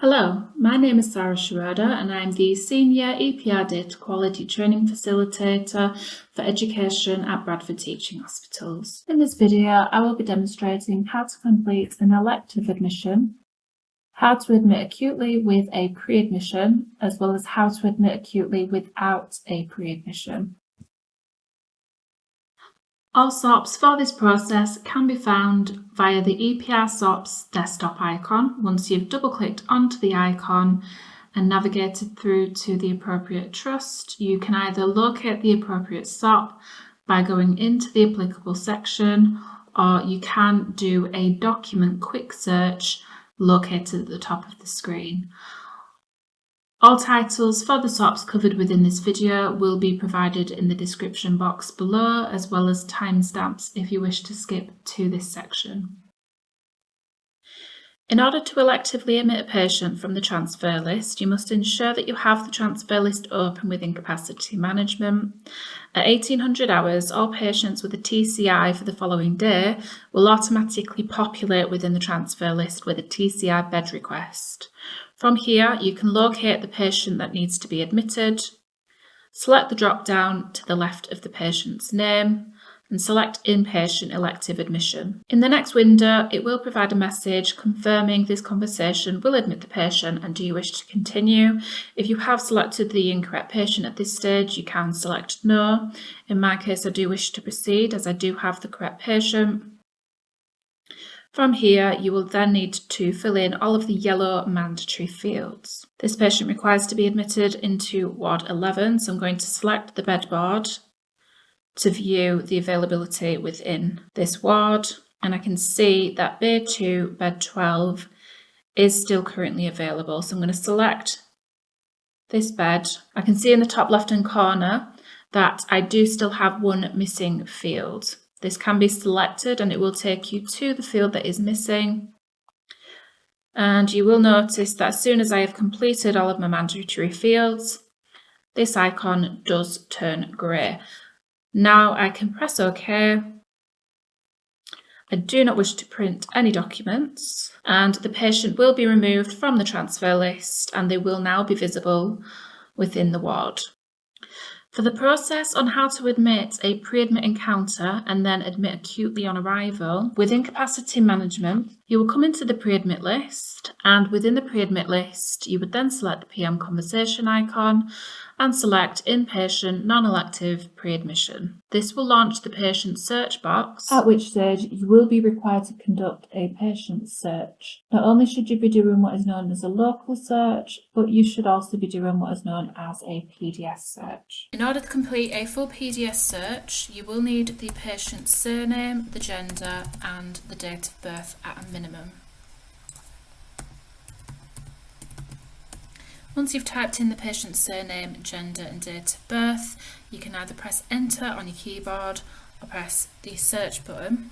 Hello, my name is Sarah Schroeder and I'm the Senior EPR Data Quality Training Facilitator for Education at Bradford Teaching Hospitals. In this video, I will be demonstrating how to complete an elective admission, how to admit acutely with a pre-admission, as well as how to admit acutely without a pre-admission. All SOPs for this process can be found via the EPR SOPs desktop icon once you've double-clicked onto the icon and navigated through to the appropriate trust. You can either locate the appropriate SOP by going into the applicable section, or you can do a document quick search located at the top of the screen. All titles for the SOPs covered within this video will be provided in the description box below, as well as timestamps if you wish to skip to this section. In order to electively admit a patient from the transfer list, you must ensure that you have the transfer list open within capacity management. At 1800 hours, all patients with a TCI for the following day will automatically populate within the transfer list with a TCI bed request. From here, you can locate the patient that needs to be admitted, select the drop-down to the left of the patient's name, and select Inpatient Elective Admission. In the next window, it will provide a message confirming this conversation will admit the patient and do you wish to continue. If you have selected the incorrect patient at this stage, you can select No. In my case, I do wish to proceed as I do have the correct patient. From here, you will then need to fill in all of the yellow mandatory fields. This patient requires to be admitted into Ward 11, so I'm going to select the bed board to view the availability within this ward, and I can see that Bay 2, Bed 12 is still currently available. So I'm going to select this bed. I can see in the top left-hand corner that I do still have one missing field. This can be selected and it will take you to the field that is missing. And you will notice that as soon as I have completed all of my mandatory fields, this icon does turn grey. Now I can press OK. I do not wish to print any documents, and the patient will be removed from the transfer list and they will now be visible within the ward. For the process on how to admit a pre-admit encounter and then admit acutely on arrival, within capacity management, you will come into the pre-admit list, and within the pre-admit list, you would then select the PM conversation icon and select Inpatient Non-Elective Pre-Admission. This will launch the patient search box, at which stage you will be required to conduct a patient search. Not only should you be doing what is known as a local search, but you should also be doing what is known as a PDS search. In order to complete a full PDS search, you will need the patient's surname, the gender, and the date of birth at a minimum. Once you've typed in the patient's surname, gender and date of birth, you can either press enter on your keyboard or press the search button,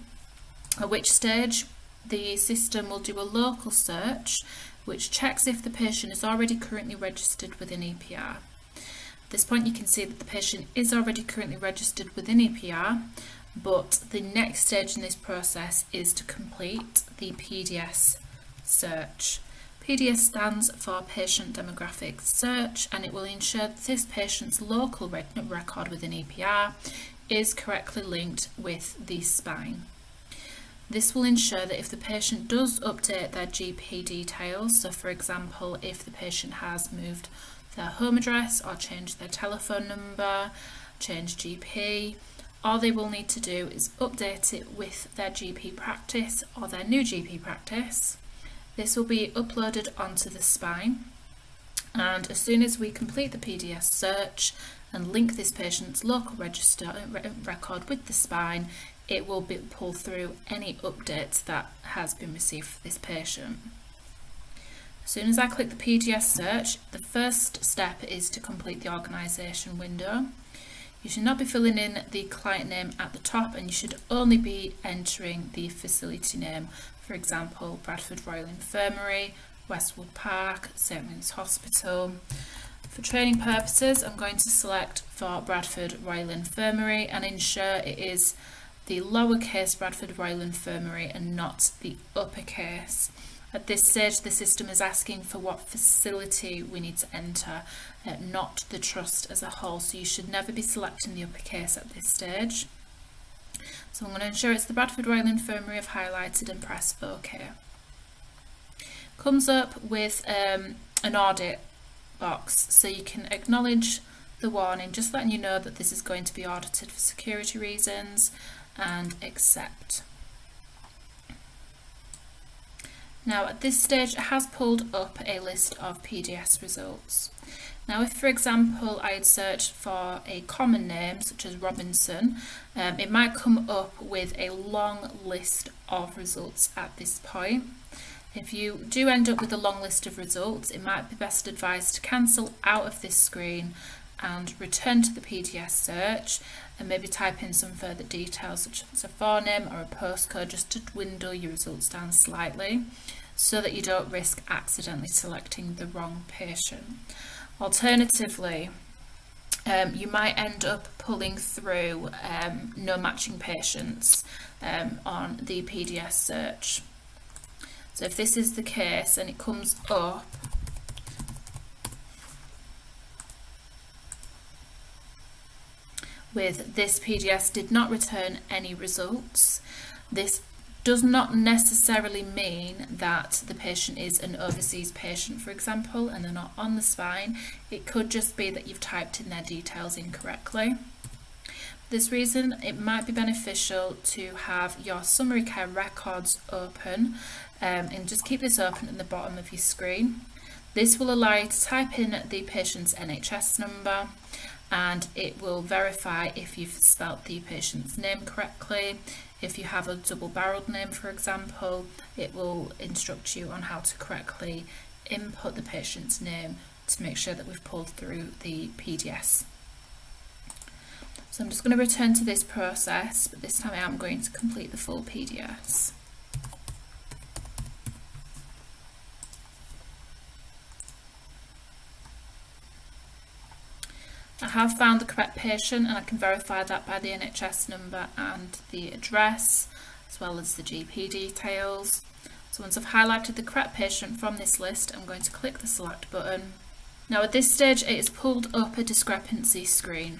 at which stage the system will do a local search which checks if the patient is already currently registered within EPR. At this point you can see that the patient is already currently registered within EPR, but the next stage in this process is to complete the PDS search. PDS stands for Patient Demographic Search, and it will ensure that this patient's local record within EPR is correctly linked with the spine. This will ensure that if the patient does update their GP details, so for example if the patient has moved their home address or changed their telephone number, changed GP, all they will need to do is update it with their GP practice or their new GP practice. This will be uploaded onto the spine, and as soon as we complete the PDS search and link this patient's local record with the spine, it will pull through any updates that has been received for this patient. As soon as I click the PDS search, the first step is to complete the organisation window. You should not be filling in the client name at the top, and you should only be entering the facility name. For example, Bradford Royal Infirmary, Westwood Park, St Williams Hospital. For training purposes, I'm going to select for Bradford Royal Infirmary and ensure it is the lowercase Bradford Royal Infirmary and not the uppercase. At this stage, the system is asking for what facility we need to enter, not the trust as a whole. So you should never be selecting the uppercase at this stage. So I'm going to ensure it's the Bradford Royal Infirmary I've highlighted and press OK. Comes up with an audit box, so you can acknowledge the warning, just letting you know that this is going to be audited for security reasons, and accept. Now at this stage it has pulled up a list of PDS results. Now if, for example, I had searched for a common name such as Robinson, it might come up with a long list of results at this point. If you do end up with a long list of results, it might be best advised to cancel out of this screen and return to the PDS search and maybe type in some further details such as a forename or a postcode, just to dwindle your results down slightly so that you don't risk accidentally selecting the wrong patient. Alternatively, you might end up pulling through no matching patients on the PDS search. So if this is the case and it comes up with this PDS did not return any results, this does not necessarily mean that the patient is an overseas patient, for example, and they're not on the spine. It could just be that you've typed in their details incorrectly. For this reason, it might be beneficial to have your summary care records open, and just keep this open at the bottom of your screen. This will allow you to type in the patient's NHS number, and it will verify if you've spelt the patient's name correctly. If you have a double-barreled name, for example, it will instruct you on how to correctly input the patient's name to make sure that we've pulled through the PDS. So I'm just going to return to this process, but this time I am going to complete the full PDS. I have found the correct patient, and I can verify that by the NHS number and the address, as well as the GP details. So once I've highlighted the correct patient from this list, I'm going to click the select button. Now at this stage it has pulled up a discrepancy screen.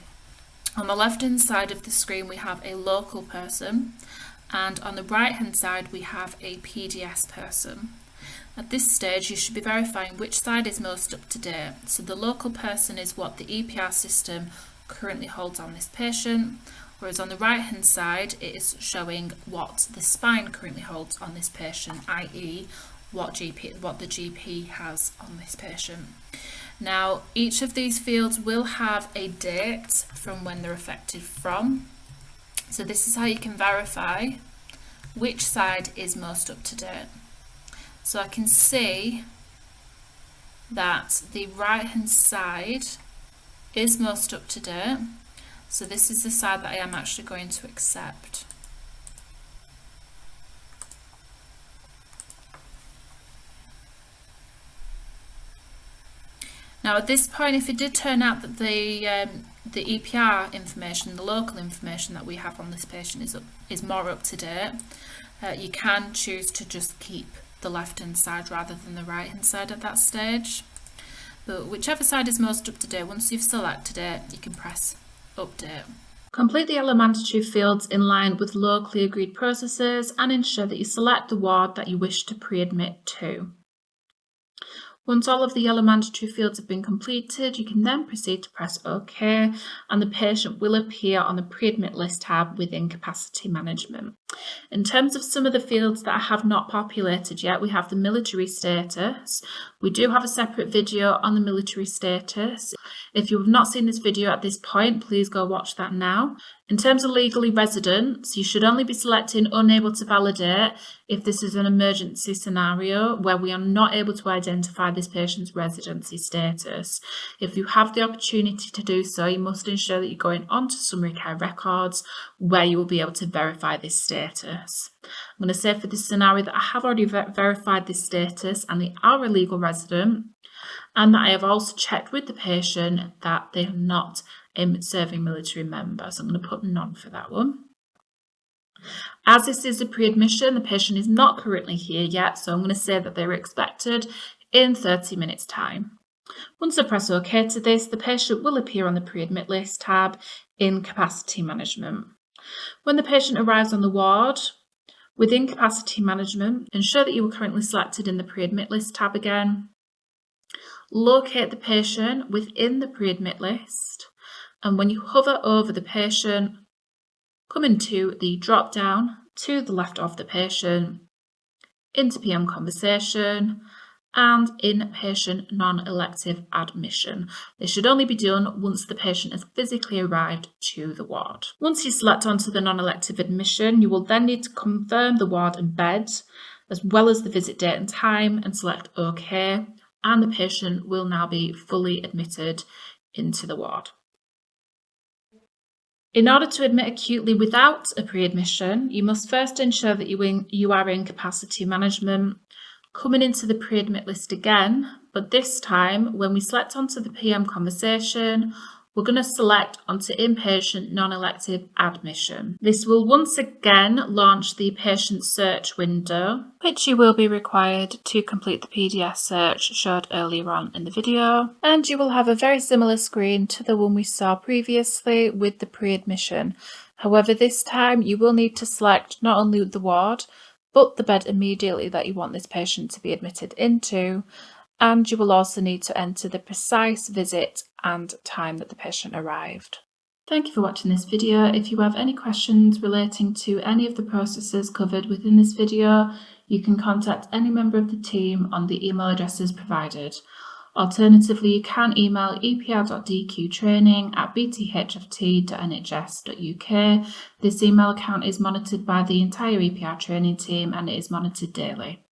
On the left hand side of the screen we have a local person, and on the right hand side we have a PDS person. At this stage you should be verifying which side is most up to date. So the local person is what the EPR system currently holds on this patient, whereas on the right hand side it is showing what the spine currently holds on this patient, i.e. what the GP has on this patient. Now each of these fields will have a date from when they're effective from. So this is how you can verify which side is most up to date. So I can see that the right hand side is most up to date. So this is the side that I am actually going to accept. Now at this point, if it did turn out that the EPR information, the local information that we have on this patient is more up to date, you can choose to just keep the left hand side rather than the right hand side at that stage. But whichever side is most up to date, once you've selected it, you can press update. Complete the yellow mandatory fields in line with locally agreed processes and ensure that you select the ward that you wish to pre-admit to. Once all of the yellow mandatory fields have been completed, you can then proceed to press OK, and the patient will appear on the pre-admit list tab within capacity management. In terms of some of the fields that I have not populated yet, we have the military status. We do have a separate video on the military status. If you have not seen this video at this point, please go watch that now. In terms of legally resident, you should only be selecting unable to validate if this is an emergency scenario where we are not able to identify this patient's residency status. If you have the opportunity to do so, you must ensure that you're going onto summary care records where you will be able to verify this status. I'm going to say for this scenario that I have already verified this status and they are a legal resident, and that I have also checked with the patient that they are not a serving military member. So I'm going to put none for that one. As this is a pre-admission, the patient is not currently here yet, so I'm going to say that they're expected in 30 minutes' time. Once I press OK to this, the patient will appear on the pre-admit list tab in capacity management. When the patient arrives on the ward, within capacity management, ensure that you are currently selected in the pre-admit list tab again. Locate the patient within the pre-admit list, and when you hover over the patient, come into the drop down to the left of the patient, into PM conversation, and inpatient non-elective admission. This should only be done once the patient has physically arrived to the ward. Once you select onto the non-elective admission, you will then need to confirm the ward and bed, as well as the visit date and time, and select OK, and the patient will now be fully admitted into the ward. In order to admit acutely without a pre-admission, you must first ensure that you are in capacity management, coming into the pre-admit list again, but this time when we select onto the PM conversation, we're going to select onto inpatient non-elective admission. This will once again launch the patient search window, which you will be required to complete the PDS search showed earlier on in the video, and you will have a very similar screen to the one we saw previously with the pre-admission. However, this time you will need to select not only the ward, but the bed immediately that you want this patient to be admitted into, and you will also need to enter the precise visit and time that the patient arrived. Thank you for watching this video. If you have any questions relating to any of the processes covered within this video, you can contact any member of the team on the email addresses provided. Alternatively, you can email epr.dqtraining@bthft.nhs.uk. This email account is monitored by the entire EPR training team and it is monitored daily.